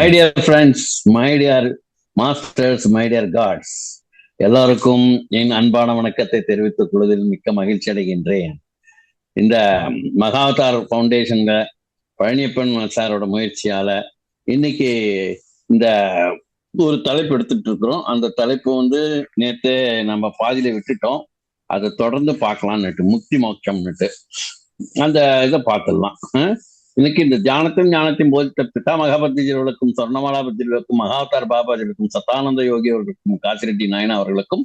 Dear friends, my dear masters, my dear gods, எல்லாருக்கும் என் அன்பான வணக்கத்தை தெரிவித்துக் கொள்வதில் மிக்க மகிழ்ச்சி அடைகின்றேன். இந்த மகாவதார் ஃபவுண்டேஷன்ல பழனியப்பன் சாரோட முயற்சியால இன்னைக்கு இந்த ஒரு தலைப்பு எடுத்துட்டு இருக்கிறோம். அந்த தலைப்பு நேற்று நம்ம பாதியில விட்டுட்டோம். அதை தொடர்ந்து பார்க்கலாம்னுட்டு, முக்தி மோட்சம்னுட்டு அந்த இதை பார்த்துடலாம். இன்னைக்கு இந்த ஞானத்தையும் போதித்த பிதாமக பத்திரிகளுக்கும் சொர்ணமாலா பத்திரிகளுக்கும் மகாவதார் பாபாஜிகளுக்கும் சத்தானந்த யோகி அவர்களுக்கும் காசிரெட்டி நாயனா அவர்களுக்கும்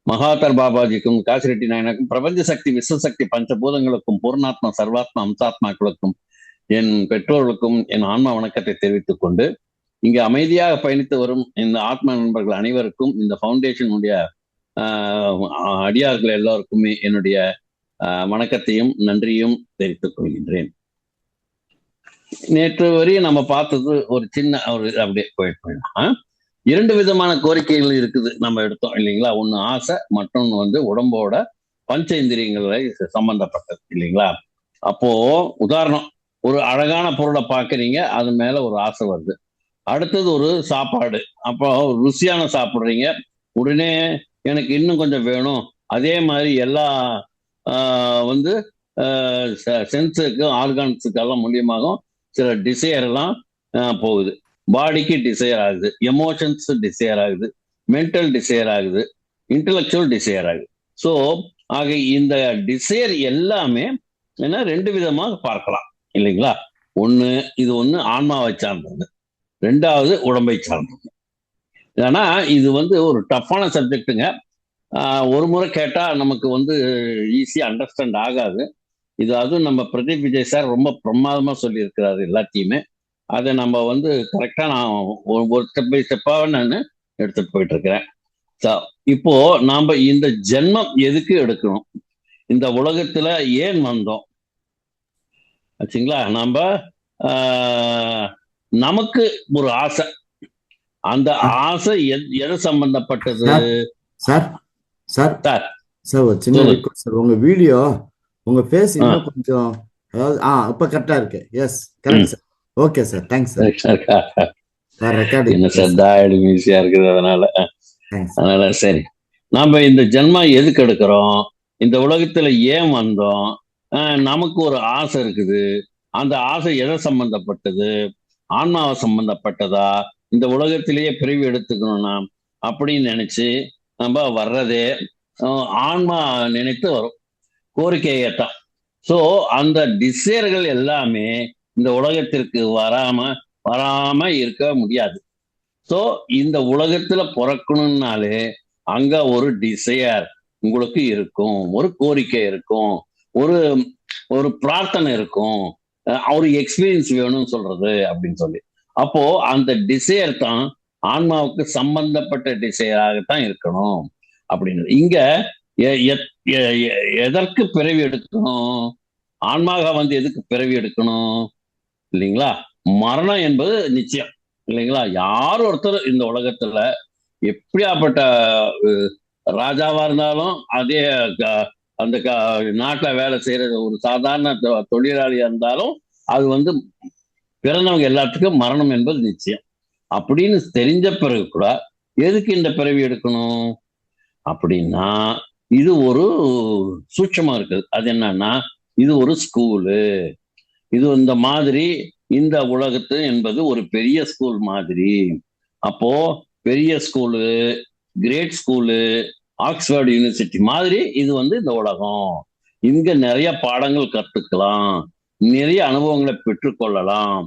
மகாவதார் பாபாஜிக்கும் காசிரெட்டி நாயனாக்கும் பிரபஞ்ச சக்தி விஸ்வசக்தி பஞ்சபூதங்களுக்கும் பூர்ணாத்மா சர்வாத்மா அம்சாத்மாக்களுக்கும் என் பெற்றோர்களுக்கும் என் ஆன்மா வணக்கத்தை தெரிவித்துக் கொண்டு இங்கு அமைதியாக பயணித்து வரும் இந்த ஆத்மா நண்பர்கள் அனைவருக்கும் இந்த ஃபவுண்டேஷனுடைய அடியார்கள் எல்லோருக்குமே என்னுடைய வணக்கத்தையும் நன்றியும் தெரிவித்துக் கொள்கின்றேன். நேற்று வரையும் நம்ம பார்த்தது ஒரு சின்ன ஒரு அப்படியே போயிடலாம். 2 விதமான கோரிக்கைகள் இருக்குது நம்ம எடுத்தோம் இல்லைங்களா. ஒண்ணு ஆசை, மற்றொன்னு உடம்போட பஞ்ச இந்திரியங்களை சம்பந்தப்பட்டது இல்லைங்களா. அப்போ உதாரணம், ஒரு அழகான பொருளை பார்க்குறீங்க, அது மேல ஒரு ஆசை வருது. அடுத்தது ஒரு சாப்பாடு, அப்போ ருசியான சாப்பிட்றீங்க, உடனே எனக்கு இன்னும் கொஞ்சம் வேணும். அதே மாதிரி எல்லா சென்ஸுக்கு ஆர்கான்ஸுக்கெல்லாம் மூலியமாகவும் சில டிசையர் எல்லாம் போகுது. பாடிக்கு டிசையர் ஆகுது, எமோஷன்ஸ் டிசையர் ஆகுது, மென்டல் டிசையர் ஆகுது, இன்டலெக்சுவல் டிசையர் ஆகுது. ஸோ ஆக இந்த டிசையர் எல்லாமே 2 விதமாக பார்க்கலாம் இல்லைங்களா. இது ஆன்மாவை சார்ந்தது, 2வது உடம்பை சார்ந்தது. ஏன்னா இது ஒரு டஃப்பான சப்ஜெக்டுங்க. ஒரு முறை கேட்டா நமக்கு ஈஸியா அண்டர்ஸ்டாண்ட் ஆகாது. அதுவும் நம்ம பிரதீப் விஜய் சார் ரொம்ப பிரமாதமா சொல்லி இருக்கிறாரு எல்லாத்தையுமே. அதை நம்ம கரெக்டா நான் ஒரு ஸ்டெப் பை ஸ்டெப்பா நான் எடுத்துட்டு போயிட்டு இருக்கிறேன். இப்போ நாம இந்த ஜென்மம் எதுக்கு எடுக்கணும், இந்த உலகத்துல ஏன் வந்தோம் ஆச்சுங்களா. நமக்கு ஒரு ஆசை, அந்த ஆசை எது சம்பந்தப்பட்டது சார்? சார் சார் சார் ஒரு சின்ன ரிக்வெஸ்ட் சார். உங்க வீடியோ, உங்க ஃபேஸ் இன்னும் கொஞ்சம், அதாவது இப்ப கரெக்டா இருக்கு. Yes, correct sir. Okay sir, thanks sir. என்ன சார் ஈஸியா இருக்குது, அதனால சரி. நாம இந்த ஜென்மம் எதுக்கு எடுக்கிறோம், இந்த உலகத்துல ஏன் வந்தோம், நமக்கு ஒரு ஆசை இருக்குது. அந்த ஆசை எதை சம்பந்தப்பட்டது, ஆன்மாவை சம்பந்தப்பட்டதா, இந்த உலகத்திலேயே பிரிவு எடுத்துக்கணும்னா அப்படின்னு நினைச்சு நம்ம வர்றதே ஆன்மா நினைத்து வரும் கோரிக்கையத்தான். ஸோ அந்த டிசைர்கள் எல்லாமே இந்த உலகத்திற்கு வராம இருக்க முடியாது. ஸோ இந்த உலகத்துல பிறக்கணும்னாலே அங்க ஒரு டிசையர் உங்களுக்கு இருக்கும், ஒரு கோரிக்கை இருக்கும், ஒரு பிரார்த்தனை இருக்கும், ஒரு எக்ஸ்பீரியன்ஸ் வேணும்னு சொல்றது அப்படின்னு சொல்லி. அப்போ அந்த டிசையர் தான் ஆன்மாவுக்கு சம்பந்தப்பட்ட டிசையராகத்தான் இருக்கணும் அப்படின்னு. இங்க எதற்கு பிறவி எடுக்கணும், ஆன்மாக எதுக்கு பிறவி எடுக்கணும் இல்லைங்களா. மரணம் என்பது நிச்சயம் இல்லைங்களா. யார் ஒருத்தர் இந்த உலகத்துல எப்படியாப்பட்ட ராஜாவா இருந்தாலும், அதே அந்த நாட்டுல வேலை செய்யற ஒரு சாதாரண தொழிலாளியா இருந்தாலும், அது பிறந்தவங்க எல்லாத்துக்கும் மரணம் என்பது நிச்சயம் அப்படின்னு தெரிஞ்ச பிறகு கூட எதுக்கு இந்த பிறவி எடுக்கணும் அப்படின்னா, இது ஒரு சூட்சமா இருக்குது. அது என்னன்னா, இது ஒரு ஸ்கூலு. இது இந்த மாதிரி இந்த உலகத்து என்பது ஒரு பெரிய ஸ்கூல் மாதிரி. அப்போ பெரிய school, great school, Oxford university மாதிரி இது இந்த உலகம். இங்க நிறைய பாடங்கள் கற்றுக்கலாம், நிறைய அனுபவங்களை பெற்றுக்கொள்ளலாம்.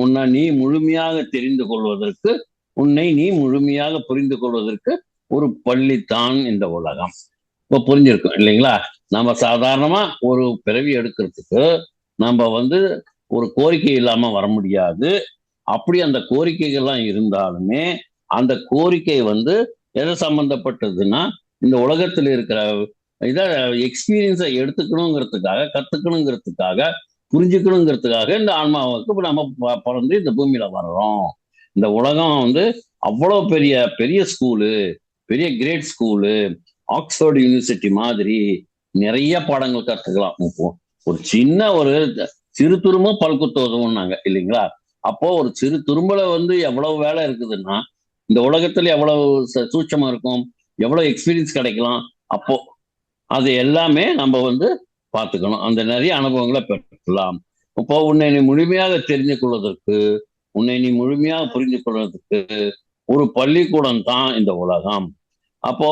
உன்னை நீ முழுமையாக தெரிந்து கொள்வதற்கு, உன்னை நீ முழுமையாக புரிந்து கொள்வதற்கு ஒரு பள்ளித்தான் இந்த உலகம். இப்போ புரிஞ்சிருக்கும் இல்லைங்களா. நம்ம சாதாரணமா ஒரு பிறவி எடுக்கிறதுக்கு நம்ம ஒரு கோரிக்கை இல்லாம வர முடியாது. அப்படி அந்த கோரிக்கைகள்லாம் இருந்தாலுமே அந்த கோரிக்கை எதை சம்பந்தப்பட்டதுன்னா, இந்த உலகத்துல இருக்கிற இதை எக்ஸ்பீரியன்ஸை எடுத்துக்கணுங்கிறதுக்காக, கத்துக்கணுங்கிறதுக்காக, புரிஞ்சுக்கணுங்கிறதுக்காக இந்த ஆன்மாவுக்கு நம்ம பிறந்து இந்த பூமியில வர்றோம். இந்த உலகம் அவ்வளவு பெரிய பெரிய ஸ்கூலு, பெரிய கிரேட் ஸ்கூலு, ஆக்ஸ்போர்ட் யூனிவர்சிட்டி மாதிரி நிறைய பாடங்கள் கற்றுக்கலாம். இப்போ ஒரு சின்ன ஒரு சிறு துருமும் பல்குத்தோதும்னாங்க இல்லைங்களா. அப்போ ஒரு சிறு துரும்பல வந்து எவ்வளவு வேலை இருக்குதுன்னா, இந்த உலகத்துல எவ்வளவு சூட்சமா இருக்கும், எவ்வளவு எக்ஸ்பீரியன்ஸ் கிடைக்கலாம். அப்போ அது எல்லாமே நம்ம வந்து பார்த்துக்கணும். அந்த நிறைய அனுபவங்களை பெற்றுக்கலாம். இப்போ உன்னை நீ முழுமையாக தெரிந்து கொள்வதற்கு, உன்னை நீ முழுமையாக புரிந்து கொள்வதற்கு ஒரு பள்ளிக்கூடம் தான் இந்த உலகம். அப்போ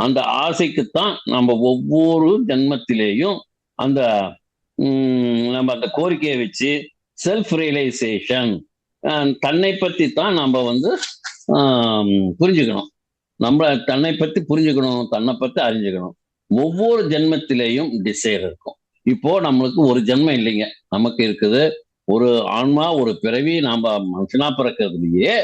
அந்த ஆசைக்குத்தான் நம்ம ஒவ்வொரு ஜென்மத்திலேயும் அந்த நம்ம அந்த கோரிக்கையை வச்சு செல்ஃப் ரியலைசேஷன், தன்னை பத்தி தான் நம்ம வந்து புரிஞ்சுக்கணும். நம்ம தன்னை பத்தி புரிஞ்சுக்கணும், தன்னை பத்தி அறிஞ்சுக்கணும். ஒவ்வொரு ஜென்மத்திலேயும் டிசைர் இருக்கும். இப்போ நம்மளுக்கு ஒரு ஜென்மம் இல்லைங்க, நமக்கு இருக்குது ஒரு ஆன்மா, ஒரு பிறவி. நாம மனுஷனா பிறக்கிறதுலயே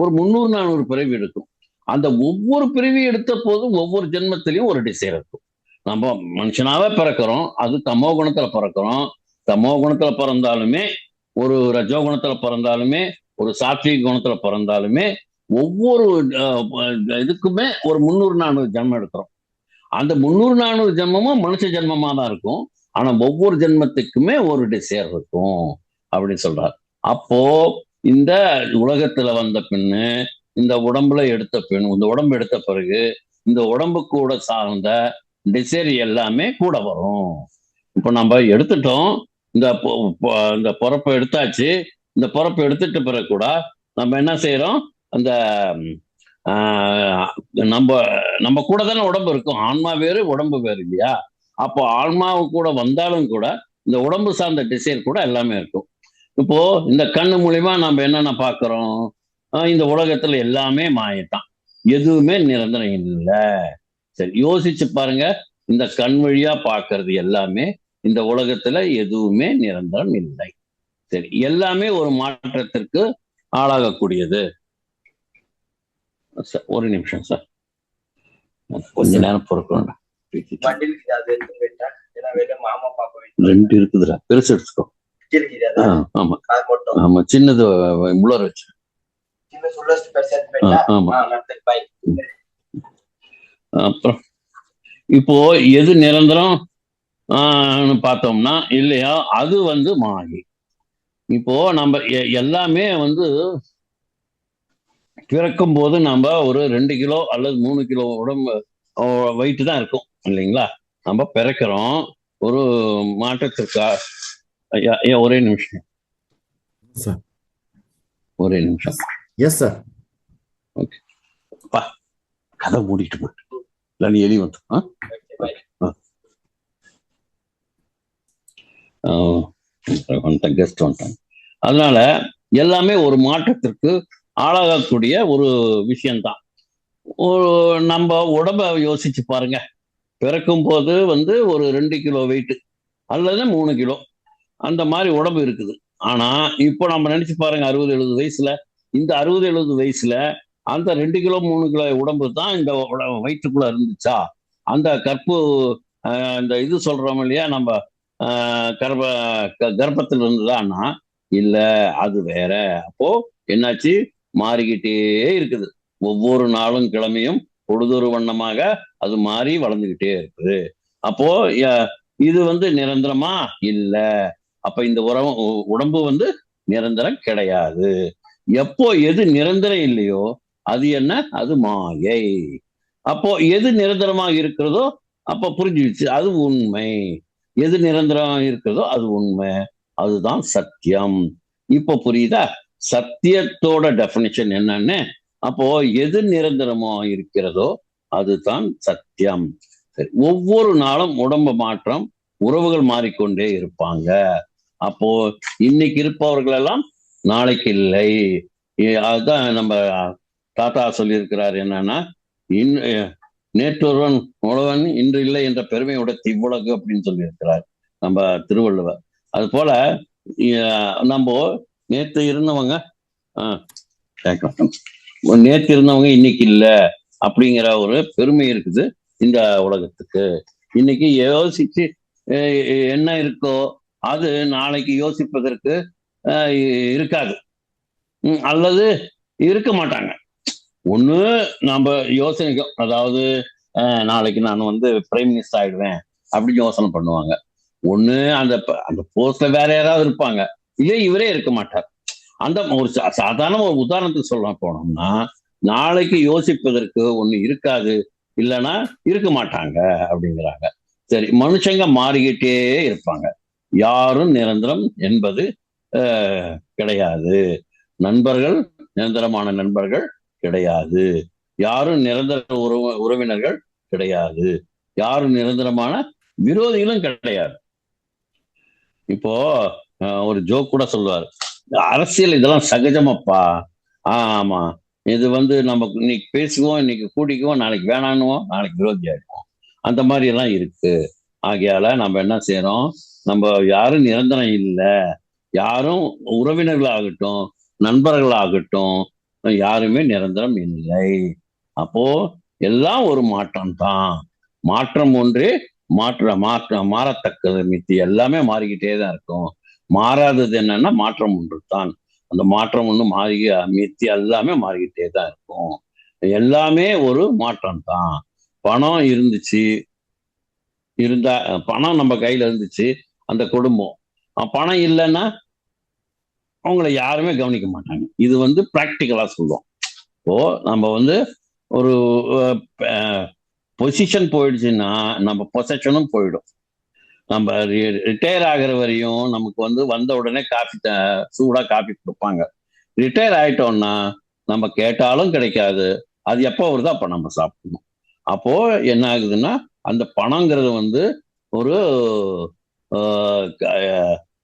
ஒரு 300-400 பிறவி எடுக்கும். அந்த ஒவ்வொரு பிறவி எடுத்த போதும் ஒவ்வொரு ஜென்மத்திலையும் ஒரு டிசைர் இருக்கும். நம்ம மனுஷனாவே பிறக்கிறோம், அது தமோ குணத்துல பிறக்கிறோம். தமோ குணத்துல பிறந்தாலுமே, ஒரு ரஜோ குணத்துல பிறந்தாலுமே, ஒரு சாத்விக குணத்துல பிறந்தாலுமே, ஒவ்வொரு இதுக்குமே ஒரு 300-400 ஜென்மம் எடுக்கிறோம். அந்த 300-400 ஜென்மமும் மனுஷ ஜென்மமா தான் இருக்கும். ஆனா ஒவ்வொரு ஜென்மத்துக்குமே ஒரு டிசைர் இருக்கும் அப்படின்னு சொல்றார். அப்போ இந்த உலகத்துல வந்த பின்னு, இந்த உடம்புல எடுத்த பின், இந்த உடம்பு எடுத்த பிறகு இந்த உடம்பு கூட சார்ந்த டிசைர் எல்லாமே கூட வரும். இப்போ நம்ம எடுத்துட்டோம், இந்த பிறப்பை எடுத்தாச்சு. இந்த பிறப்பை எடுத்துட்ட பிறகு கூட நம்ம என்ன செய்யறோம், அந்த நம்ம நம்ம கூட தானே உடம்பு இருக்கும். ஆன்மா வேறு, உடம்பு வேறு இல்லையா? அப்போ ஆன்மாவு கூட வந்தாலும் கூட இந்த உடம்பு சார்ந்த டிசைர் கூட எல்லாமே இருக்கும். இப்போ இந்த கண்ணு மூலியமா நம்ம என்னென்ன பாக்குறோம், இந்த உலகத்துல எல்லாமே மாயத்தான், எதுவுமே நிரந்தரம் இல்லை. சரி, யோசிச்சு பாருங்க. இந்த கண் வழியா பாக்குறது எல்லாமே இந்த உலகத்துல எதுவுமே நிரந்தரம் இல்லை. சரி, எல்லாமே ஒரு மாற்றத்திற்கு ஆளாகக்கூடியது. ஒரு நிமிஷம் சார், கொஞ்ச நேரம் பொறுக்கணும். 2 இருக்குதுடா, பெருசு எடுத்துக்கோ. ஆமா ஆமா, சின்னது முள்ளர் வச்சு. ஆமா. அப்புறம் இப்போ எது நிரந்தரம் பார்த்தோம்னா இல்லையா, அது வந்து மாயை. இப்போ நம்ம எல்லாமே வந்து பிறக்கும் போது நம்ம ஒரு 2 கிலோ அல்லது 3 கிலோ உடம்பு வெயிட் தான் இருக்கும் இல்லைங்களா? நம்ம பிறக்கிறோம் ஒரு மாற்றத்திற்கா. ஒரே நிமிஷம், ஒரே நிமிஷம். Yes sir. ஓகே, பா கதை மூடிட்டு போயிட்டு எலி வந்து கெஸ்ட் வந்துட்டாங்க. அதனால எல்லாமே ஒரு மாற்றத்திற்கு ஆளாகக்கூடிய ஒரு விஷயம்தான். நம்ம உடம்ப யோசிச்சு பாருங்க. பிறக்கும் போது வந்து ஒரு 2 கிலோ வெயிட் அல்லது 3 கிலோ அந்த மாதிரி உடம்பு இருக்குது. ஆனா இப்போ நம்ம நினைச்சு பாருங்க, 60-70 வயசுல, இந்த 60-70 வயசுல அந்த 2 கிலோ 3 கிலோ உடம்பு தான் இந்த வயிற்றுக்குள்ள இருந்துச்சா? அந்த கற்பு இந்த இது சொல்றோம் இல்லையா, நம்ம கர்ப்பத்தில் இருந்ததான்னா இல்ல, அது வேற. அப்போ என்னாச்சு, மாறிக்கிட்டே இருக்குது. ஒவ்வொரு நாளும் கிழமையும் பொழுதொரு வண்ணமாக அது மாறி வளர்ந்துகிட்டே இருக்குது. அப்போ இது வந்து நிரந்தரமா இல்ல. அப்ப இந்த உடம்பு வந்து நிரந்தரம் கிடையாது. எப்போ எது நிரந்தரம் இல்லையோ அது என்ன, அது மாயை. அப்போ எது நிரந்தரமாக இருக்கிறதோ அப்ப புரிஞ்சுடுச்சு, அது உண்மை. எது நிரந்தரம் இருக்கிறதோ அது உண்மை, அதுதான் சத்தியம். இப்போ புரியுதா சத்தியத்தோட டெஃபினிஷன் என்னன்னு? அப்போ எது நிரந்தரமா இருக்கிறதோ அதுதான் சத்தியம். சரி, ஒவ்வொரு நாளும் உடம்பு மாற்றம், உறவுகள் மாறிக்கொண்டே இருப்பாங்க. அப்போ இன்னைக்கு இருப்பவர்கள் எல்லாம் நாளைக்கு இல்லை. அதுதான் நம்ம தாத்தா சொல்லியிருக்கிறார் என்னன்னா, நேற்றொருவன் உழவன் இன்று இல்லை என்ற பெருமையோட திவ்வுலகு அப்படின்னு சொல்லியிருக்கிறார் நம்ம திருவள்ளுவர். அது போல நம்ம நேற்று இருந்தவங்க நேற்று இருந்தவங்க இன்னைக்கு இல்லை அப்படிங்கிற ஒரு பெருமை இருக்குது இந்த உலகத்துக்கு. இன்னைக்கு யோசிச்சு என்ன இருக்கோ அது நாளைக்கு யோசிப்பதற்கு இருக்காது, அல்லது இருக்க மாட்டாங்க. ஒண்ணு நம்ம யோசனைக்கும், அதாவது நாளைக்கு நான் வந்து பிரைம் மினிஸ்டர் ஆயிடுவேன் அப்படின்னு யோசனை பண்ணுவாங்க. ஒண்ணு அந்த போஸ்ட்ல வேற யாராவது இருப்பாங்க, இல்ல இவரே இருக்க மாட்டார். அந்த ஒரு சாதாரண ஒரு உதாரணத்துக்கு சொல்ல போனோம்னா, நாளைக்கு யோசிப்பதற்கு ஒண்ணு இருக்காது, இல்லைன்னா இருக்க மாட்டாங்க அப்படிங்கிறாங்க. சரி, மனுஷங்க மாறிக்கிட்டே இருப்பாங்க. யாரும் நிரந்தரம் என்பது கிடையாது. நண்பர்கள், நிரந்தரமான நண்பர்கள் கிடையாது. யாரும் நிரந்தர உறவினர்கள் கிடையாது. யாரும் நிரந்தரமான விரோதிகளும் கிடையாது. இப்போ ஒரு ஜோக் கூட சொல்லுவார், அரசியல் இதெல்லாம் சகஜமப்பா. ஆமா, இது வந்து நம்ம இன்னைக்கு பேசுவோம், இன்னைக்கு கூட்டிக்குவோம், நாளைக்கு வேணான்னுவோம், நாளைக்கு விரோதி ஆயிடுவோம். அந்த மாதிரி எல்லாம் இருக்கு. ஆகையால நம்ம என்ன செய்யறோம், நம்ம யாரும் நிரந்தரம் இல்லை. யாரும் உறவினர்களாகட்டும், நண்பர்களாகட்டும், யாருமே நிரந்தரம் இல்லை. அப்போ எல்லாம் ஒரு மாற்றம் தான். மாற்றம் ஒன்றே மாறத்தக்கது. மித்தி எல்லாமே மாறிக்கிட்டே தான் இருக்கும். மாறாதது என்னன்னா மாற்றம் ஒன்று தான். அந்த மாற்றம் ஒன்று மித்தி எல்லாமே மாறிக்கிட்டே தான் இருக்கும். எல்லாமே ஒரு மாற்றம் தான். பணம் இருந்துச்சு, இருந்தா பணம் நம்ம கையில இருந்துச்சு, அந்த குடும்பம். பணம் இல்லைன்னா அவங்கள யாருமே கவனிக்க மாட்டாங்க. இது வந்து பிராக்டிக்கலா சொல்லுவோம். இப்போ நம்ம வந்து ஒரு பொசிஷன் போயிடுச்சுன்னா நம்ம பொசஷனும் போயிடும். நம்ம ரிட்டையர் ஆகிற வரையும் நமக்கு வந்து வந்த உடனே சூடா காஃபி கொடுப்பாங்க. ரிட்டையர் ஆயிட்டோம்னா நம்ம கேட்டாலும் கிடைக்காது. அது எப்போ வருதோ அப்ப நம்ம சாப்பிடணும். அப்போ என்ன ஆகுதுன்னா, அந்த பணங்கிறது வந்து ஒரு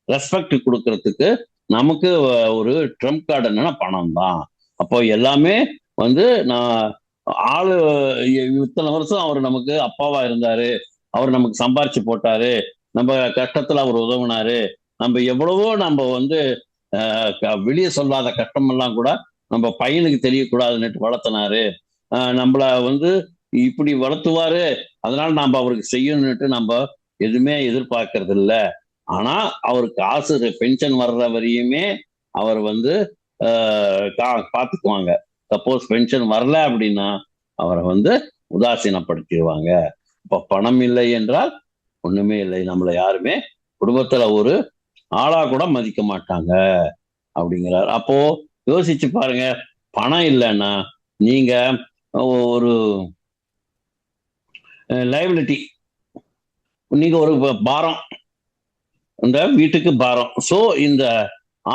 ரெஸ்பெக்ட் கொடுக்கறதுக்கு நமக்கு ஒரு ட்ரம்ப் கார்டு என்னன்னா பணம் தான். அப்போ எல்லாமே வந்து நான் ஆளு இத்தனை வருஷம் அவர் நமக்கு அப்பாவா இருந்தாரு, அவர் நமக்கு சம்பாரிச்சு போட்டாரு, நம்ம கஷ்டத்துல அவர் உதவுனாரு, நம்ம எவ்வளவோ நம்ம வந்து வெளியே சொல்லாத கஷ்டமெல்லாம் கூட நம்ம பையனுக்கு தெரியக்கூடாதுன்னு வளர்த்தினாரு. நம்மள வந்து இப்படி வளர்த்துவாரு, அதனால நாம அவருக்கு செய்யணும்னுட்டு நம்ம எதுவுமே எதிர்பார்க்கறது இல்லை. ஆனா அவர் காசு பென்ஷன் வர்ற வரையுமே அவர் வந்து பார்த்துக்குவாங்க. சப்போஸ் பென்ஷன் வரல அப்படின்னா அவரை வந்து உதாசீனப்படுத்திடுவாங்க. இப்ப பணம் இல்லை என்றால் ஒண்ணுமே இல்லை. நம்மள யாருமே குடும்பத்துல ஒரு ஆளா கூட மதிக்க மாட்டாங்க அப்படிங்கிறார். அப்போ யோசிச்சு பாருங்க, பணம் இல்லைன்னா நீங்க ஒரு லைபிலிட்டி, நீங்க ஒரு பாரம், இந்த வீட்டுக்கு பாரம். ஸோ இந்த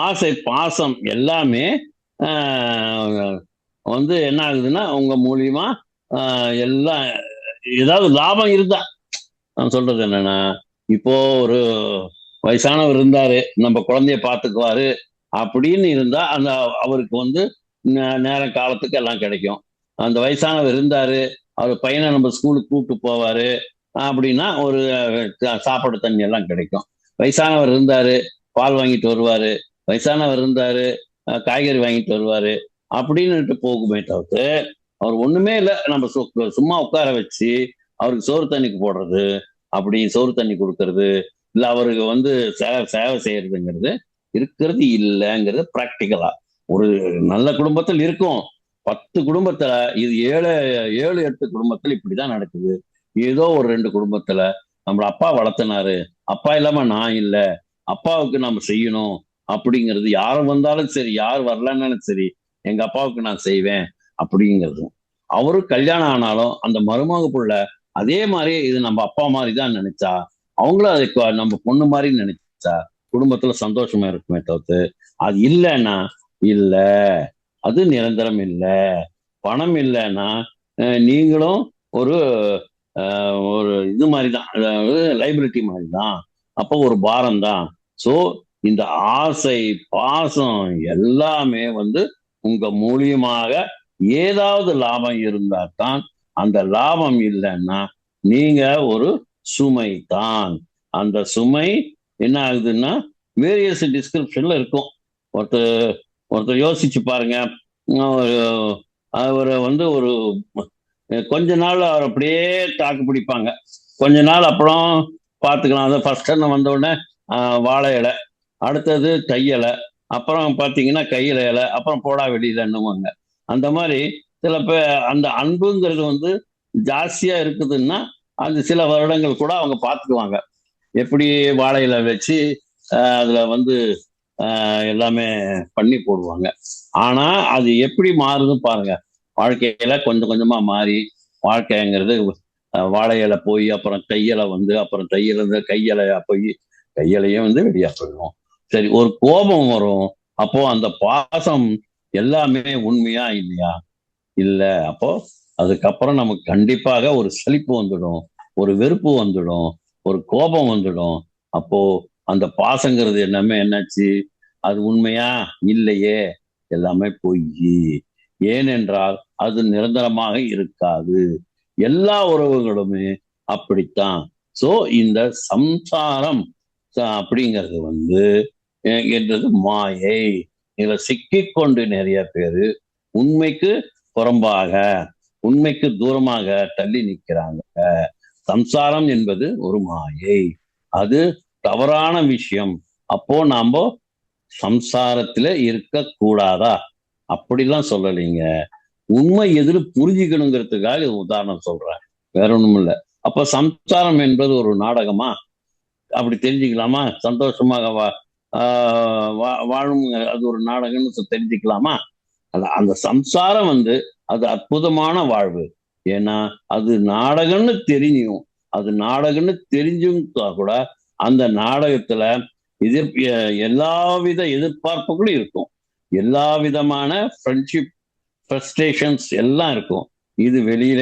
ஆசை பாசம் எல்லாமே வந்து என்ன ஆகுதுன்னா உங்க மூலியமா எல்லாம் ஏதாவது லாபம் இருந்தா, நான் சொல்றது என்னன்னா, இப்போ ஒரு வயசானவர் இருந்தாரு, நம்ம குழந்தைய பார்த்துக்குவாரு அப்படின்னு இருந்தா அந்த அவருக்கு வந்து நேரம் காலத்துக்கு எல்லாம் கிடைக்கும். அந்த வயசானவர் இருந்தாரு, அவர் பையனை நம்ம ஸ்கூலுக்கு கூப்பிட்டு போவாரு அப்படின்னா ஒரு சாப்பாடு தண்ணி எல்லாம் கிடைக்கும். வயசானவர் இருந்தாரு, பால் வாங்கிட்டு வருவாரு, வயசானவர் இருந்தாரு, காய்கறி வாங்கிட்டு வருவாரு அப்படின்னுட்டு போகுமே தவிர்த்து அவர் ஒண்ணுமே இல்லை. நம்ம சும்மா உட்கார வச்சு அவருக்கு சோறு தண்ணிக்கு போடுறது, அப்படி சோறு தண்ணி கொடுக்கறது, இல்லை அவருக்கு வந்து சேவை செய்யறதுங்கிறது இருக்கிறது இல்லைங்கிறது பிராக்டிக்கலா. ஒரு நல்ல குடும்பத்தில் இருக்கும், 10 குடும்பத்துல இது 7-8 குடும்பத்துல இப்படிதான் நடக்குது. ஏதோ ஒரு 2 குடும்பத்துல நம்மள அப்பா வளர்த்தினாரு, அப்பா இல்லாம நான் இல்லை, அப்பாவுக்கு நம்ம செய்யணும் அப்படிங்கிறது, யாரும் வந்தாலும் சரி யார் வரலன்னாலும் சரி எங்க அப்பாவுக்கு நான் செய்வேன் அப்படிங்கிறதும். அவரு கல்யாணம் ஆனாலும் அந்த மருமக புள்ள அதே மாதிரி இது நம்ம அப்பா மாதிரி தான் நினைச்சா, அவங்களும் அதுக்கு நம்ம பொண்ணு மாதிரி நினைச்சா குடும்பத்துல சந்தோஷமா இருக்குமே தவிர்த்து, அது இல்லைன்னா இல்ல, அது நிரந்தரம் இல்லை. பணம் இல்லைன்னா நீங்களும் ஒரு ஒரு இது மாதிரிதான், அதாவது லைபிலிட்டி மாதிரி தான். அப்போ ஒரு பாரம் தான். ஸோ இந்த ஆசை பாசம் எல்லாமே வந்து உங்க மூலியமாக ஏதாவது லாபம் இருந்தா தான். அந்த லாபம் இல்லைன்னா நீங்க ஒரு சுமை தான். அந்த சுமை என்ன ஆகுதுன்னா வேரியஸ் டிஸ்கிரிப்ஷன்ல இருக்கும். ஒருத்தர் யோசிச்சு பாருங்க, அவரை வந்து ஒரு கொஞ்ச நாள் அவர் அப்படியே தாக்கு பிடிப்பாங்க, கொஞ்ச நாள் அப்புறம் பார்த்துக்கலாம். அதை ஃபர்ஸ்ட் வந்த உடனே வாழை இலை, அடுத்தது கையிலை, அப்புறம் பார்த்தீங்கன்னா கையில இலை, அப்புறம் போடா வெளியிலன்னுவாங்க. அந்த மாதிரி சில பேர் அந்த அன்புங்கிறது வந்து ஜாஸ்தியா இருக்குதுன்னா அந்த சில வருடங்கள் கூட அவங்க பார்த்துக்குவாங்க. எப்படி வாழையில வச்சு அதுல வந்து எல்லாமே பண்ணி போடுவாங்க. ஆனா அது எப்படி மாறுதுன்னு பாருங்க. வாழ்க்கையில கொஞ்சம் கொஞ்சமா மாறி, வாழ்க்கைங்கிறது வாழை இலை போய் அப்புறம் கையில வந்து அப்புறம் தையில இருந்து கையிலையா போய் கையிலையும் வந்து வெளியா போயிடும். சரி, ஒரு கோபம் வரும். அப்போ அந்த பாசம் எல்லாமே உண்மையா இல்லையா? இல்ல. அப்போ அதுக்கப்புறம் நமக்கு கண்டிப்பாக ஒரு சலிப்பு வந்துடும், ஒரு வெறுப்பு வந்துடும், ஒரு கோபம் வந்துடும். அப்போ அந்த பாசங்கிறது எல்லாமே என்னாச்சு? அது உண்மையா? இல்லையே. எல்லாமே பொய்யி. ஏனென்றால் அது நிரந்தரமாக இருக்காது. எல்லா உறவுகளுமே அப்படித்தான். சோ இந்த சம்சாரம் அப்படிங்கிறது வந்து என்றது மாயை. இதுல சிக்கிக்கொண்டு நிறைய பேரு உண்மைக்கு புறம்பாக, உண்மைக்கு தூரமாக தள்ளி நிற்கிறாங்க. சம்சாரம் என்பது ஒரு மாயை. அது தவறான விஷயம். அப்போ நாம சம்சாரத்துல இருக்க கூடாதா? அப்படிலாம் சொல்லலைங்க. உண்மை எதிர் புரிஞ்சுக்கணுங்கிறதுக்காக இது உதாரணம் சொல்றேன். வேற ஒண்ணும் இல்ல. அப்ப சம்சாரம் என்பது ஒரு நாடகமா? அப்படி தெரிஞ்சுக்கலாமா? சந்தோஷமாக வாழும் அது ஒரு நாடகம்னு தெரிஞ்சுக்கலாமா? அந்த சம்சாரம் வந்து அது அற்புதமான வாழ்வு. ஏன்னா அது நாடகம்னு தெரியும். அது நாடகம்னு தெரிஞ்சும் கூட அந்த நாடகத்துல எல்லாவித எதிர்பார்ப்புகளும் இருக்கும். எல்லா விதமான ஃப்ரெண்ட்ஷிப் ஃப்ரஸ்ட்ரேஷன்ஸ் எல்லாம் இருக்கும். இது வெளியில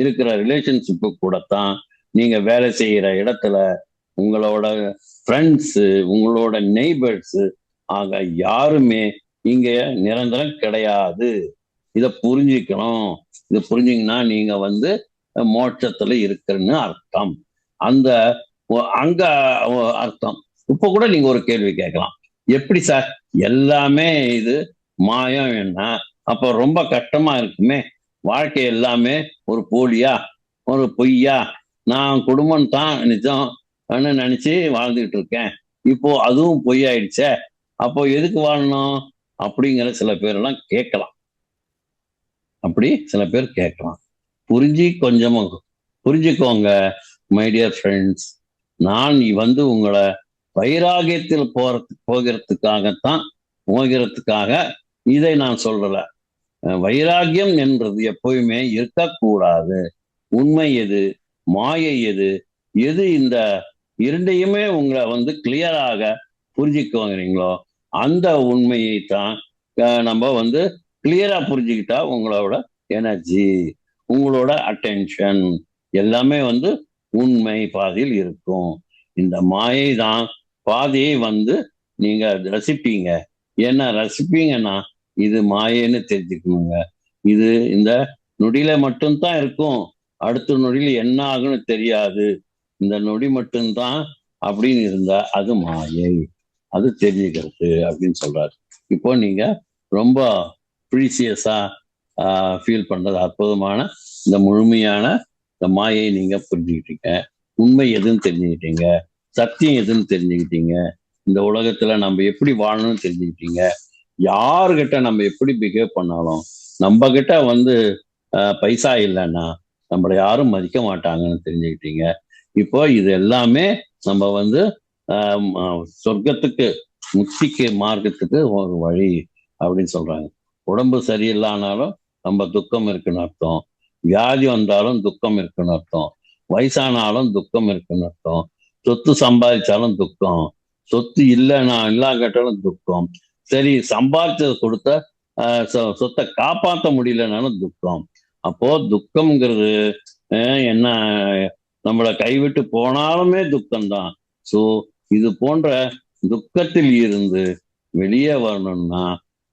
இருக்கிற ரிலேஷன்ஷிப்பு கூடத்தான் நீங்க வேலை செய்யற இடத்துல உங்களோட ஃப்ரெண்ட்ஸு, உங்களோட நெய்பர்ஸு ஆக யாருமே இங்க நிரந்தரம் கிடையாது. இத புரிஞ்சுக்கணும். இத புரிஞ்சீங்கன்னா நீங்க வந்து மோட்சத்துல இருக்கிறன்னு அர்த்தம். அந்த அங்க அர்த்தம். இப்ப கூட நீங்க ஒரு கேள்வி கேட்கலாம். எப்படி சார் எல்லாமே இது மாயம் என்ன? அப்ப ரொம்ப கஷ்டமா இருக்குமே. வாழ்க்கை எல்லாமே ஒரு போலியா, ஒரு பொய்யா? நான் குடும்பம் தான் நிஜம் நினைச்சு வாழ்ந்துகிட்டு இருக்கேன். இப்போ அதுவும் பொய்யாயிடுச்சே. அப்போ எதுக்கு வாழணும்? அப்படிங்கிற சில பேர் எல்லாம் கேட்கலாம். அப்படி சில பேர் கேட்கலாம். கொஞ்சம் புரிஞ்சுக்கோங்க மை டியர் ஃப்ரெண்ட்ஸ். நான் வந்து உங்களை வைராகியத்தில் போகிறதுக்காகத்தான் இதை நான் சொல்றல. வைராகியம் என்றது எப்பவுமே இருக்கக்கூடாது. உண்மை எது, மாயை எது, எது இந்த இரண்டையுமே உங்களை வந்து கிளியராக புரிஞ்சுக்குவாங்கிறீங்களோ அந்த உண்மையை தான் நம்ம வந்து கிளியரா புரிஞ்சுக்கிட்டா உங்களோட எனர்ஜி, உங்களோட அட்டென்ஷன் எல்லாமே வந்து உண்மை பாதையில் இருக்கும். இந்த மாயை தான் பாதையை வந்து நீங்க ரசிப்பீங்க. ஏன்னா ரசிப்பீங்கன்னா இது மாயைன்னு தெரிஞ்சுக்கணுங்க. இது இந்த நொடியில மட்டும்தான் இருக்கும். அடுத்த நொடியில என்ன ஆகுன்னு தெரியாது. இந்த நொடி மட்டும்தான் அப்படின்னு இருந்தா அது மாயை. அது தெரிஞ்சுக்கிறது அப்படின்னு சொல்றாரு. இப்போ நீங்க ரொம்ப ப்ரீசியஸா ஃபீல் பண்றது அற்புதமான இந்த முழுமையான இந்த மாயை நீங்க புரிஞ்சுக்கிட்டீங்க. உண்மை எதுன்னு தெரிஞ்சுக்கிட்டீங்க. சத்தியம் எதுன்னு தெரிஞ்சுக்கிட்டீங்க. இந்த உலகத்துல நம்ம எப்படி வாழணும்னு தெரிஞ்சுக்கிட்டீங்க. யாருகிட்ட நம்ம எப்படி பிஹேவ் பண்ணாலும் நம்ம கிட்ட வந்து பைசா இல்லைன்னா நம்மளை யாரும் மதிக்க மாட்டாங்கன்னு தெரிஞ்சுக்கிட்டீங்க. இப்போ இது எல்லாமே நம்ம வந்து சொர்க்கத்துக்கு முக்திக்கு மார்க்கத்துக்கு ஒரு வழி அப்படின்னு சொல்றாங்க. உடம்பு சரியில்லைனாலும் நம்ம துக்கம் இருக்குன்னு அர்த்தம். வியாதி வந்தாலும் துக்கம் இருக்குன்னு அர்த்தம். வயசானாலும் துக்கம் இருக்குன்னு அர்த்தம். சொத்து சம்பாதிச்சாலும் துக்கம். சொத்து இல்லைன்னா இல்லாங்கட்டாலும் துக்கம். சரி, சம்பாதிச்சதை கொடுத்த சொத்தை காப்பாற்ற முடியலனாலும் துக்கம். அப்போ துக்கம்ங்கிறது என்ன, நம்மளை கைவிட்டு போனாலுமே துக்கம்தான். ஸோ இது போன்ற துக்கத்தில் இருந்து வெளியே வரணும்னா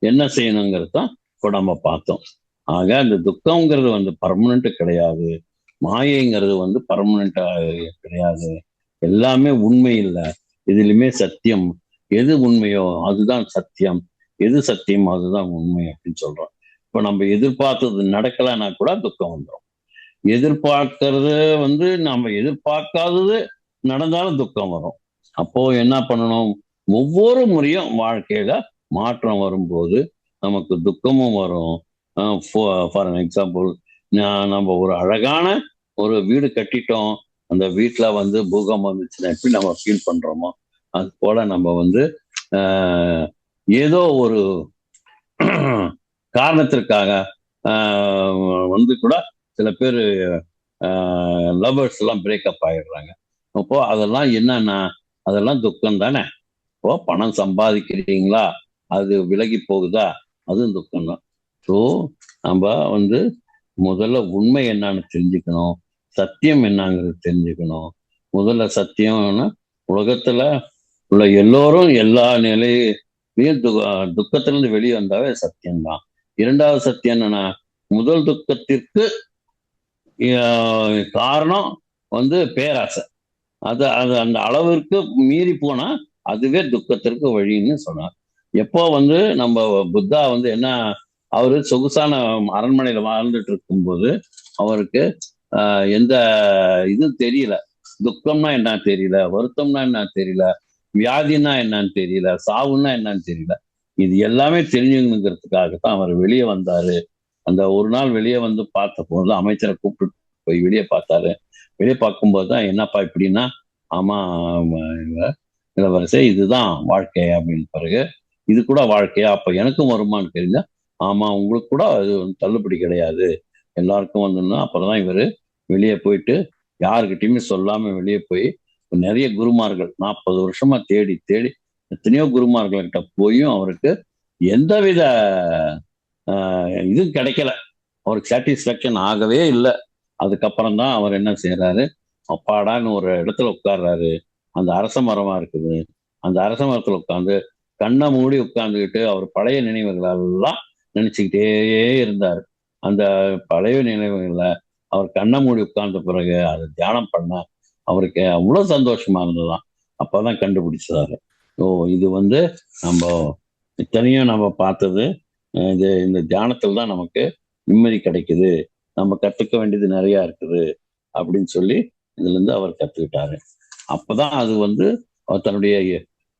என்ன செய்யணுங்கிறது தான் இப்போ நம்ம பார்த்தோம். ஆக அந்த துக்கம்ங்கிறது வந்து பர்மனண்ட் கிடையாது. மாயைங்கிறது வந்து பர்மனண்டா கிடையாது. எல்லாமே உண்மை இல்லை. எதுலையுமே சத்தியம். எது உண்மையோ அதுதான் சத்தியம். எது சத்தியம் அதுதான் உண்மை அப்படின்னு சொல்றோம். இப்போ நம்ம எதிர்பார்த்தது நடக்கலைன்னா கூட துக்கம் வந்துடும். எதிர்பார்க்கறது வந்து நம்ம எதிர்பார்க்காதது நடந்தாலும் துக்கம் வரும். அப்போ என்ன பண்ணணும்? ஒவ்வொரு முறையும் வாழ்க்கையில மாற்றம் வரும்போது நமக்கு துக்கமும் வரும். ஃபார் எக்ஸாம்பிள், நம்ம ஒரு அழகான ஒரு வீடு கட்டிட்டோம். அந்த வீட்டுல வந்து பூகம்பம் வந்துச்சுன்னா எப்படி நம்ம ஃபீல் பண்றோமோ அது போல நம்ம வந்து ஏதோ ஒரு காரணத்திற்காக கூட சில பேர் லவ்வர்ஸ் எல்லாம் பிரேக்கப் ஆயிடுறாங்க. அப்போ அதெல்லாம் என்னன்னா அதெல்லாம் துக்கம் தானே. இப்போ பணம் சம்பாதிக்கிறீங்களா, அது விலகி போகுதா, அதுவும் துக்கம் தான். ஸோ நம்ம முதல்ல உண்மை என்னன்னு தெரிஞ்சுக்கணும், சத்தியம் என்னங்கிறது தெரிஞ்சுக்கணும். முதல்ல சத்தியம்னா உலகத்துல உள்ள எல்லோரும் எல்லா நிலையிலையும் துக்கத்திலிருந்து வெளியே வந்தாவே சத்தியம்தான். இரண்டாவது சத்தியம் என்னன்னா, முதல் துக்கத்திற்கு காரணம் பேராசை. அது அது அந்த அளவிற்கு மீறி போனா அதுவே துக்கத்திற்கு வழின்னு சொன்னார். எப்போ நம்ம புத்தா என்ன, அவரு சொகுசான அரண்மனையில வாழ்ந்துட்டு இருக்கும்போது அவருக்கு எந்த இதுவும் தெரியல. துக்கம்னா என்ன தெரியல, வருத்தம்னா என்ன தெரியல, வியாதினா என்னன்னு தெரியல, சாவுன்னா என்னன்னு தெரியல. இது எல்லாமே தெரிஞ்சுங்கிறதுக்காகத்தான் அவர் வெளியே வந்தாரு. அந்த ஒரு நாள் வெளியே பார்த்த போது அமைச்சரை கூப்பிட்டு போய் வெளியே பார்த்தாரு. வெளியே பார்க்கும்போது தான், என்னப்பா இப்படின்னா, ஆமா இளவரசே, இதுதான் வாழ்க்கை அப்படின்னு. பிறகு இது கூட வாழ்க்கையா, அப்ப எனக்கும் வருமானு தெரிஞ்சா, ஆமா உங்களுக்கு கூட அது தள்ளுபடி கிடையாது, எல்லாருக்கும் அப்பதான் இவரு வெளியே போயிட்டு யாருக்கிட்டையுமே சொல்லாம வெளியே போய் நிறைய குருமார்கள் 40 வருஷமா தேடி தேடி எத்தனையோ குருமார்கள்கிட்ட போயும் அவருக்கு எந்தவித இதுவும் கிடைக்கல. அவருக்கு சாட்டிஸ்ஃபேக்ஷன் ஆகவே இல்லை. அதுக்கப்புறம் தான் அவர் என்ன செய்யறாரு, அப்பாடான்னு ஒரு இடத்துல உட்கார்றாரு. அந்த அரச மரமா இருக்குது. அந்த அரச மரத்துல உட்காந்து கண்ணை மூடி உட்கார்ந்துக்கிட்டு அவர் பழைய நினைவுகளெல்லாம் நினைச்சுக்கிட்டே இருந்தார். அந்த பழைய நினைவுகளை அவர் கண்ணை மூடி உட்கார்ந்த பிறகு அதை தியானம் பண்ண அவருக்கு அவ்வளவு சந்தோஷமா இருந்ததுதான். அப்பதான் கண்டுபிடிச்சாரு, ஓ இது நம்ம இத்தனையும் நம்ம பார்த்தது இந்த தியானத்தில் தான் நமக்கு நிம்மதி கிடைக்குது, நம்ம கத்துக்க வேண்டியது நிறைய இருக்குது அப்படின்னு சொல்லி இதுல இருந்து அவர் கத்துக்கிட்டாரு. அப்பதான் அது அவர் தன்னுடைய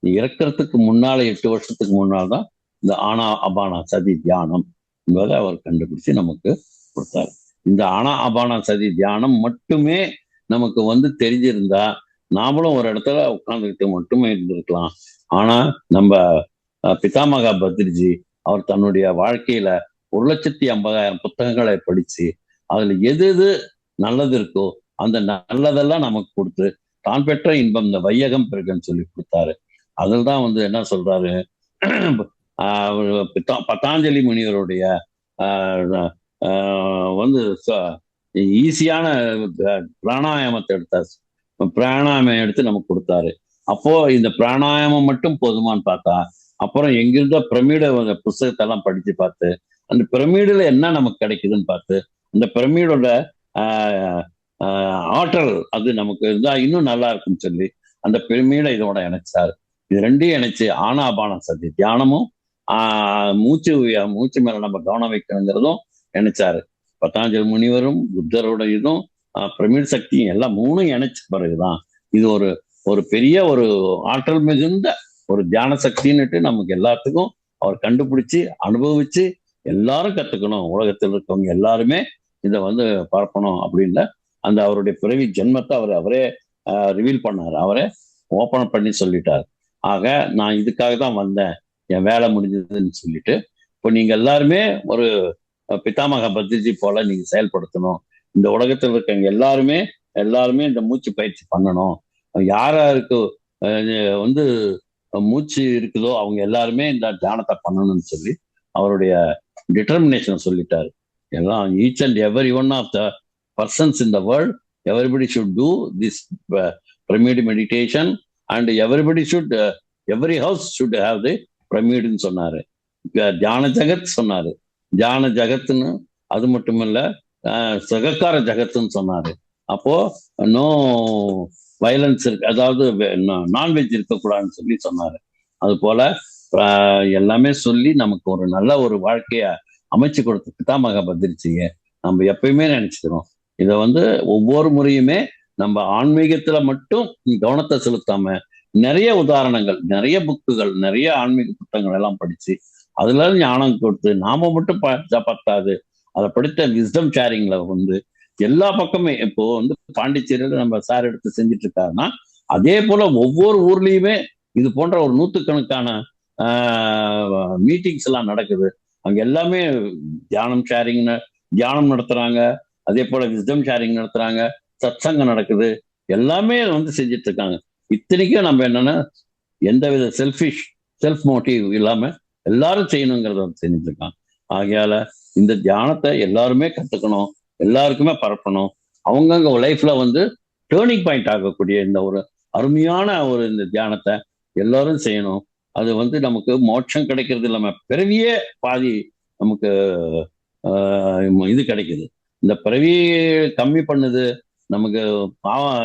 இறக்கிறதுக்கு முன்னால 8 வருஷத்துக்கு முன்னால் தான் இந்த ஆனா அபானா சதி தியானம் என்பதை அவர் கண்டுபிடிச்சு நமக்கு கொடுத்தாரு. இந்த ஆனா அபானா சதி தியானம் மட்டுமே நமக்கு தெரிஞ்சிருந்தா நாமளும் ஒரு இடத்துல உட்கார்ந்துக்கிட்டு மட்டுமே இருந்திருக்கலாம். ஆனா நம்ம பிதாமகா பத்ரிஜி அவர் தன்னுடைய வாழ்க்கையில 1,50,000 புத்தகங்களை படிச்சு அதுல எது எது நல்லது இருக்கோ அந்த நல்லதெல்லாம் நமக்கு கொடுத்து தான் பெற்ற இன்பம் இந்த வையகம் பெருகன்னு சொல்லி கொடுத்தாரு. அதில் தான் என்ன சொல்றாரு, பதாஞ்சலி முனிவருடைய ஈஸியான பிராணாயாமத்தை எடுத்தார். பிராணாயாமம் எடுத்து நமக்கு கொடுத்தாரு. அப்போ இந்த பிராணாயாமம் மட்டும் போதுமான்னு பார்த்தா, அப்புறம் எங்கிருந்தோ பிரமிட புஸ்தகத்தை எல்லாம் படிச்சு பார்த்து அந்த பிரமிடுல என்ன நமக்கு கிடைக்குதுன்னு பார்த்து அந்த பிரமிடோட ஆற்றல் அது நமக்கு இருந்தா இன்னும் நல்லா இருக்குன்னு சொல்லி அந்த பிரமிடை இதோட இணைச்சார். இது ரெண்டையும் இணைச்சு ஆனாபான சதி தியானமும் மூச்சு மேல நம்ம கவனம் வைக்கணுங்கிறதும் இணைச்சாரு. பதாஞ்சலி முனிவரும் புத்தரோட இதுவும் பிரமிட் சக்தியும் எல்லாம் மூணும் இணைச்ச பிறகுதான் இது ஒரு பெரிய ஒரு ஆற்றல் மிகுந்த ஒரு தியான சக்தின்னுட்டு நமக்கு எல்லாத்துக்கும் அவர் கண்டுபிடிச்சு அனுபவிச்சு எல்லாரும் கத்துக்கணும், உலகத்தில் இருக்கவங்க எல்லாருமே இதை பரப்பணும் அப்படின்னு அந்த அவருடைய பிறவி ஜென்மத்தை அவரே ரிவீல் பண்ணார், அவரே ஓப்பன் பண்ணி சொல்லிட்டார். ஆக நான் இதுக்காக தான் வந்தேன், என் வேலை முடிஞ்சதுன்னு சொல்லிட்டு இப்போ நீங்க எல்லாருமே ஒரு பிதாமக பத்ரிஜி போல நீங்க செயல்படுத்தணும். இந்த உலகத்தில் இருக்கவங்க எல்லாருமே இந்த மூச்சு பயிற்சி பண்ணணும். யாருக்கு மூச்சு இருக்குதோ அவங்க எல்லாருமே இந்த தியானத்தை பண்ணணும்னு சொல்லி அவருடைய டிட்டர்மினேஷன் சொல்லிட்டாரு. எல்லாம் each and every one of the persons in the world, everybody should do this pyramid meditation and every house should have the பிரமிட்னு சொன்னாரு. தியான ஜகத் சொன்னாரு. தியான ஜகத்துன்னு அது மட்டும் இல்ல, சகக்கார ஜகத்துன்னு சொன்னாரு. அப்போ நோ வயலன்ஸ் இருக்கு, அதாவது நான்வெஜ் இருக்கக்கூடாதுன்னு சொல்லி சொன்னாரு. அது போல எல்லாமே சொல்லி நமக்கு ஒரு நல்ல ஒரு வாழ்க்கைய அமைச்சு கொடுத்த பிதாமக பத்ரிஜியை நம்ம எப்பயுமே நினைச்சுக்கிறோம். இதை ஒவ்வொரு முறையுமே நம்ம ஆன்மீகத்துல மட்டும் கவனத்தை செலுத்தாம நிறைய உதாரணங்கள், நிறைய புக்குகள், நிறைய ஆன்மீக புத்தகங்கள் எல்லாம் படிச்சு அதுல ஞானம் கொடுத்து நாம மட்டும் பத்தாது, அதை படித்த விஸ்டம் ஷேரிங்ல எல்லா பக்கமே இப்போ பாண்டிச்சேரியில நம்ம சார் எடுத்து செஞ்சுட்டு இருக்காருன்னா அதே போல ஒவ்வொரு ஊர்லயுமே இது போன்ற ஒரு நூற்றுக்கணக்கான மீட்டிங்ஸ் எல்லாம் நடக்குது. அங்க எல்லாமே தியானம் ஷேரிங் தியானம் நடத்துறாங்க, அதே போல விஸ்டம் ஷேரிங் நடத்துறாங்க, சத்சங்கம் நடக்குது, எல்லாமே வந்து செஞ்சுட்டு இருக்காங்க. இத்தனைக்கும் நம்ம என்னன்னா எந்தவித செல்ஃப் மோட்டிவ் இல்லாம எல்லாரும் செய்யணுங்கிறத வந்து செஞ்சுட்டு இருக்காங்க. ஆகையால இந்த தியானத்தை எல்லாருமே கத்துக்கணும், எல்லாருக்குமே பரப்பணும். அவங்கவுங்க லைஃப்ல வந்து டேர்னிங் பாயிண்ட் ஆகக்கூடிய இந்த ஒரு அருமையான ஒரு இந்த தியானத்தை எல்லாரும் செய்யணும். அது வந்து நமக்கு மோட்சம் கிடைக்கிறது இல்லாம பிறவியே பாதி நமக்கு இது கிடைக்குது. இந்த பிறவியை கம்மி பண்ணுது, நமக்கு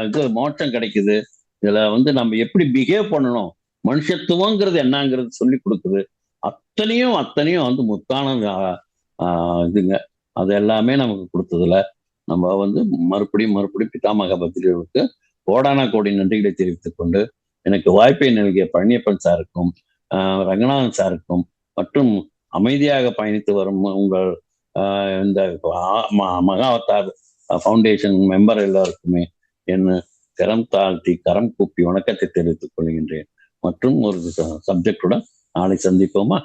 இது மோட்சம் கிடைக்குது. இதுல வந்து நம்ம எப்படி பிஹேவ் பண்ணணும், மனுஷத்துவங்கிறது என்னங்கிறது சொல்லி கொடுக்குது. அத்தனையும் வந்து முத்தான இதுங்க. அது எல்லாமே நமக்கு கொடுத்ததுல நம்ம வந்து மறுபடியும் பிதாமக பத்திரிகைகளுக்கு கோடான கோடி நன்றிகளை தெரிவித்துக் கொண்டு, எனக்கு வாய்ப்பை நல்கிய பழனியப்பன் சாருக்கும் ரங்கநாதன் சாருக்கும் மற்றும் அமைதியாக பயணித்து வரும் உங்கள் இந்த மகாவதார் ஃபவுண்டேஷன் மெம்பர் எல்லாருக்குமே என்ன கரம் தாழ்த்தி கரம் கூப்பி வணக்கத்தை தெரிவித்துக் கொள்கின்றேன். மற்றும் ஒரு சப்ஜெக்டுடன் நாளை சந்திப்போமா?